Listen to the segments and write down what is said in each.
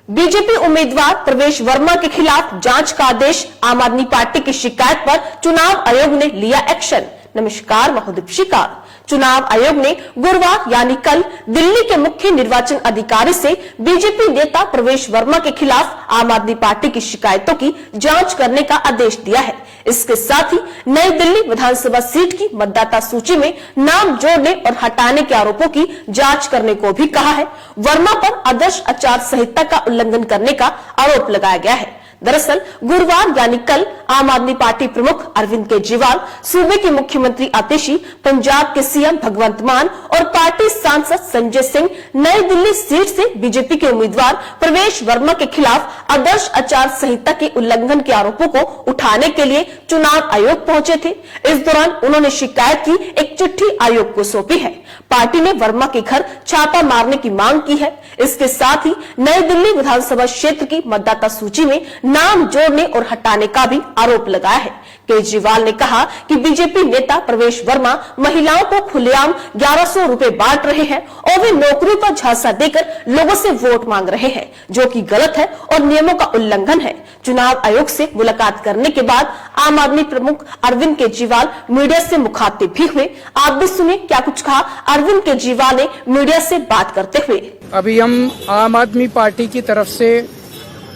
BJP उम्मीदवार प्रवेश वर्मा के खिलाफ जांच का आदेश। आम आदमी पार्टी की शिकायत पर चुनाव आयोग ने लिया एक्शन। नमस्कार, मैं हूं दीपिका। चुनाव आयोग ने गुरुवार यानी कल दिल्ली के मुख्य निर्वाचन अधिकारी से बीजेपी नेता प्रवेश वर्मा के खिलाफ आम आदमी पार्टी की शिकायतों की जांच करने का आदेश दिया है। इसके साथ ही नई दिल्ली विधानसभा सीट की मतदाता सूची में नाम जोड़ने और हटाने के आरोपों की जांच करने को भी कहा है। वर्मा पर आदर्श आचार संहिता का उल्लंघन करने का आरोप लगाया गया है। दरअसल गुरुवार यानी कल आम आदमी पार्टी प्रमुख अरविंद केजरीवाल, सूबे के मुख्यमंत्री आतिशी, पंजाब के सीएम भगवंत मान और पार्टी सांसद संजय सिंह नई दिल्ली सीट से बीजेपी के उम्मीदवार प्रवेश वर्मा के खिलाफ आदर्श आचार संहिता के उल्लंघन के आरोपों को उठाने के लिए चुनाव आयोग पहुंचे थे। इस दौरान उन्होंने शिकायत की एक चिट्ठी आयोग को सौंपी है। पार्टी ने वर्मा के घर छापा मारने की मांग की है। इसके साथ ही नई दिल्ली विधानसभा क्षेत्र की मतदाता सूची में नाम जोड़ने और हटाने का भी आरोप लगाया है। केजरीवाल ने कहा कि बीजेपी नेता प्रवेश वर्मा महिलाओं को खुलेआम 1100 रुपए बांट रहे हैं और वे नौकरी पर झांसा देकर लोगों से वोट मांग रहे हैं, जो कि गलत है और नियमों का उल्लंघन है। चुनाव आयोग से मुलाकात करने के बाद आम आदमी प्रमुख अरविंद केजरीवाल मीडिया से मुखातिब भी हुए। आप भी सुने क्या कुछ कहा अरविंद केजरीवाल ने मीडिया से बात करते हुए। अभी हम आम आदमी पार्टी की तरफ से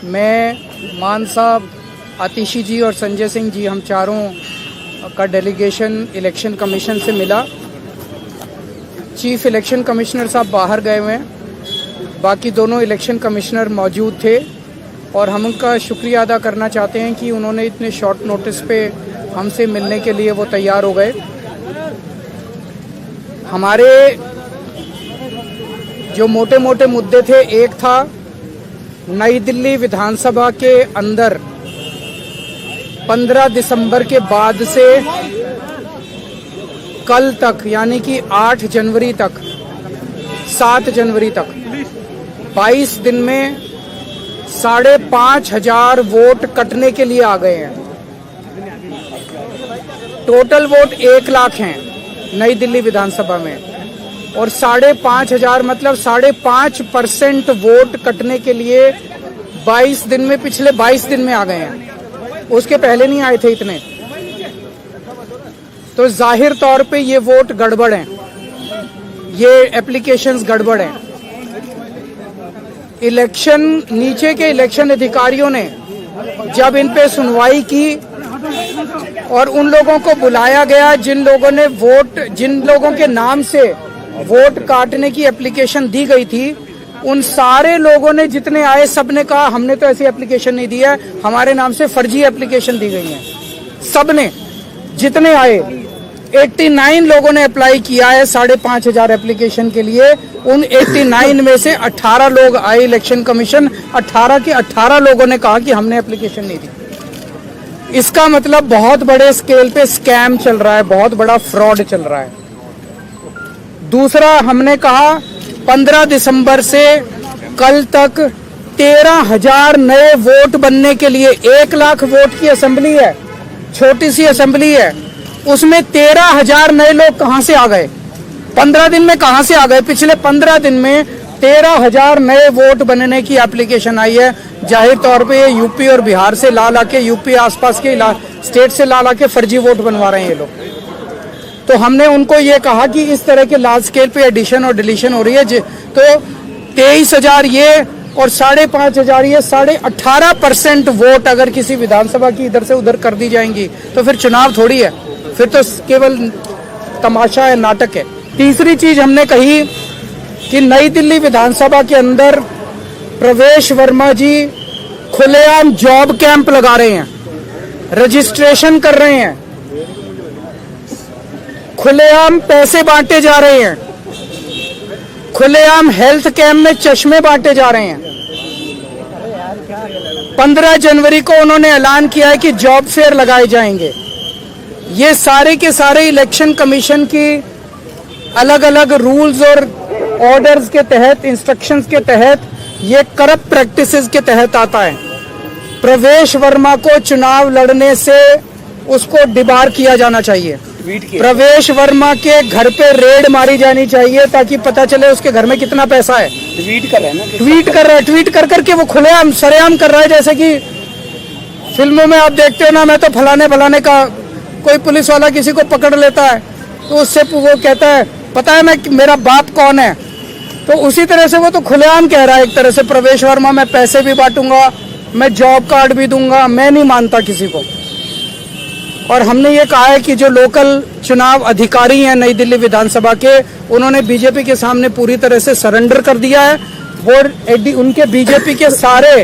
मैं, मान साहब, आतिशी जी और संजय सिंह जी, हम चारों का डेलीगेशन इलेक्शन कमीशन से मिला। चीफ इलेक्शन कमिश्नर साहब बाहर गए हुए हैं, बाकी दोनों इलेक्शन कमिश्नर मौजूद थे और हम उनका शुक्रिया अदा करना चाहते हैं कि उन्होंने इतने शॉर्ट नोटिस पे हमसे मिलने के लिए वो तैयार हो गए। हमारे जो मोटे मोटे मुद्दे थे, एक था नई दिल्ली विधानसभा के अंदर 15 दिसंबर के बाद से कल तक यानी कि 8 जनवरी तक 7 जनवरी तक 22 दिन में 5,500 वोट कटने के लिए आ गए हैं। टोटल वोट 1 लाख हैं नई दिल्ली विधानसभा में और 5,500 मतलब 5.5% वोट कटने के लिए 22 दिन में, पिछले 22 दिन में आ गए हैं। उसके पहले नहीं आए थे इतने। तो जाहिर तौर पे ये वोट गड़बड़ हैं, ये एप्लीकेशंस गड़बड़ हैं। इलेक्शन, नीचे के इलेक्शन अधिकारियों ने जब इन पे सुनवाई की और उन लोगों को बुलाया गया जिन लोगों के नाम से वोट काटने की एप्लीकेशन दी गई थी, उन सारे लोगों ने जितने आए सबने कहा हमने तो ऐसी एप्लीकेशन नहीं दी है, हमारे नाम से फर्जी एप्लीकेशन दी गई है। सबने जितने आए 89 लोगों ने अप्लाई किया है 5,500 एप्लीकेशन के लिए। उन 89 में से 18 लोग आए इलेक्शन कमीशन, 18 के 18 लोगों ने कहा कि हमने एप्लीकेशन नहीं दी। इसका मतलब बहुत बड़े स्केल पे स्कैम चल रहा है, बहुत बड़ा फ्रॉड चल रहा है। दूसरा, हमने कहा 15 दिसंबर से कल तक 13,000 नए वोट बनने के लिए, 1 लाख वोट की असेंबली है, छोटी सी असेंबली है, उसमें 13,000 नए लोग कहां से आ गए? 15 दिन में कहां से आ गए? पिछले 15 दिन में 13,000 नए वोट बनने की एप्लीकेशन आई है। जाहिर तौर पे ये यूपी और बिहार से ला के, यूपी आसपास के स्टेट से ला के फर्जी वोट बनवा रहे हैं ये लोग। तो हमने उनको ये कहा कि इस तरह के लार्ज स्केल पे एडिशन और डिलीशन हो रही है, तो 23,000 ये और 5,500 ये, 18.5% वोट अगर किसी विधानसभा की इधर से उधर कर दी जाएंगी तो फिर चुनाव थोड़ी है, फिर तो केवल तमाशा है, नाटक है। तीसरी चीज हमने कही कि नई दिल्ली विधानसभा के अंदर प्रवेश वर्मा जी खुलेआम जॉब कैंप लगा रहे हैं, रजिस्ट्रेशन कर रहे हैं, खुलेआम पैसे बांटे जा रहे हैं, खुलेआम हेल्थ कैंप में चश्मे बांटे जा रहे हैं। 15 जनवरी को उन्होंने ऐलान किया है कि जॉब फेयर लगाए जाएंगे। ये सारे के सारे इलेक्शन कमीशन की अलग अलग रूल्स और ऑर्डर्स के तहत, इंस्ट्रक्शंस के तहत, ये करप्ट प्रैक्टिसेस के तहत आता है। प्रवेश वर्मा को चुनाव लड़ने से उसको डिबार किया जाना चाहिए। ट्वीट किया। प्रवेश वर्मा के घर पे रेड मारी जानी चाहिए ताकि पता चले उसके घर में कितना पैसा है। ट्वीट कर रहे हैं ना, ट्वीट कर रहा है, ट्वीट कर करके वो खुलेआम सरेआम कर रहा है, जैसे कि फिल्मों में आप देखते हो ना, मैं तो फलाने फलाने का, कोई पुलिस वाला किसी को पकड़ लेता है तो उससे वो कहता है पता है मैं मेरा बाप कौन है, तो उसी तरह से वो तो खुलेआम कह रहा है एक तरह से प्रवेश वर्मा, मैं पैसे भी बांटूंगा, मैं जॉब कार्ड भी दूंगा। मैं नहीं मानता किसी को। और हमने ये कहा है कि जो लोकल चुनाव अधिकारी हैं नई दिल्ली विधानसभा के, उन्होंने बीजेपी के सामने पूरी तरह से सरेंडर कर दिया है। वो उनके बीजेपी के सारे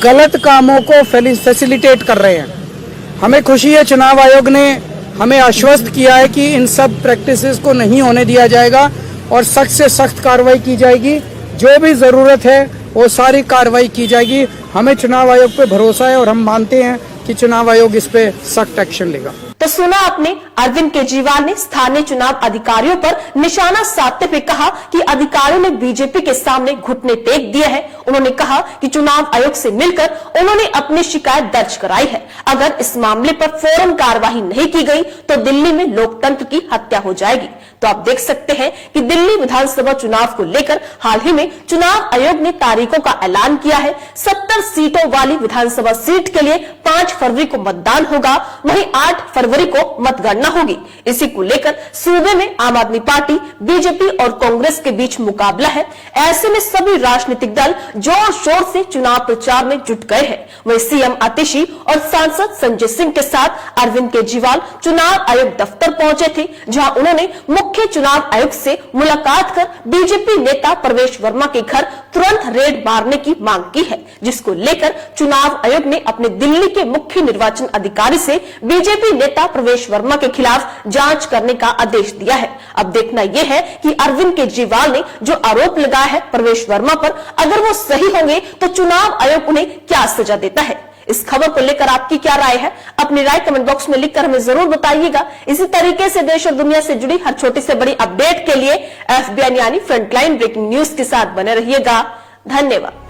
गलत कामों को फैसिलिटेट कर रहे हैं। हमें खुशी है, चुनाव आयोग ने हमें आश्वस्त किया है कि इन सब प्रैक्टिसेस को नहीं होने दिया जाएगा और सख्त से सख्त कार्रवाई की जाएगी। जो भी जरूरत है वो सारी कार्रवाई की जाएगी। हमें चुनाव आयोग पे भरोसा है और हम मानते हैं कि चुनाव आयोग इस पे सख्त एक्शन लेगा। तो सुना आपने, अरविंद केजरीवाल ने स्थानीय चुनाव अधिकारियों पर निशाना साधते हुए कहा कि अधिकारियों ने बीजेपी के सामने घुटने टेक दिए हैं। उन्होंने कहा कि चुनाव आयोग से मिलकर उन्होंने अपनी शिकायत दर्ज कराई है। अगर इस मामले पर फौरन कार्रवाई नहीं की गई तो दिल्ली में लोकतंत्र की हत्या हो जाएगी। तो आप देख सकते हैं कि दिल्ली विधानसभा चुनाव को लेकर हाल ही में चुनाव आयोग ने तारीखों का ऐलान किया है। 70 सीटों वाली विधानसभा सीट के लिए 5 फरवरी को मतदान होगा, वहीं 8 फरवरी को मतगणना होगी। इसी को लेकर सूबे में आम आदमी पार्टी, बीजेपी और कांग्रेस के बीच मुकाबला है। ऐसे में सभी राजनीतिक दल जोर शोर से चुनाव प्रचार में जुट गए हैं। वहीं सीएम आतिशी और सांसद संजय सिंह के साथ अरविंद केजरीवाल चुनाव आयोग दफ्तर पहुंचे थे, जहां उन्होंने मुख्य चुनाव आयुक्त से मुलाकात कर बीजेपी नेता प्रवेश वर्मा के घर तुरंत रेड मारने की मांग की है, जिसको लेकर चुनाव आयोग ने अपने दिल्ली के मुख्य निर्वाचन अधिकारी से बीजेपी नेता प्रवेश वर्मा के खिलाफ जांच करने का आदेश दिया है। अब देखना यह है कि अरविंद केजरीवाल ने जो आरोप लगाया है प्रवेश वर्मा पर, अगर वो सही होंगे तो चुनाव आयोग उन्हें क्या सजा देता है। इस खबर को लेकर आपकी क्या राय है? अपनी राय कमेंट बॉक्स में लिखकर हमें जरूर बताइएगा। इसी तरीके से देश और दुनिया से जुड़ी हर छोटी से बड़ी अपडेट के लिए FBN यानी फ्रंटलाइन ब्रेकिंग न्यूज के साथ बने रहिएगा। धन्यवाद।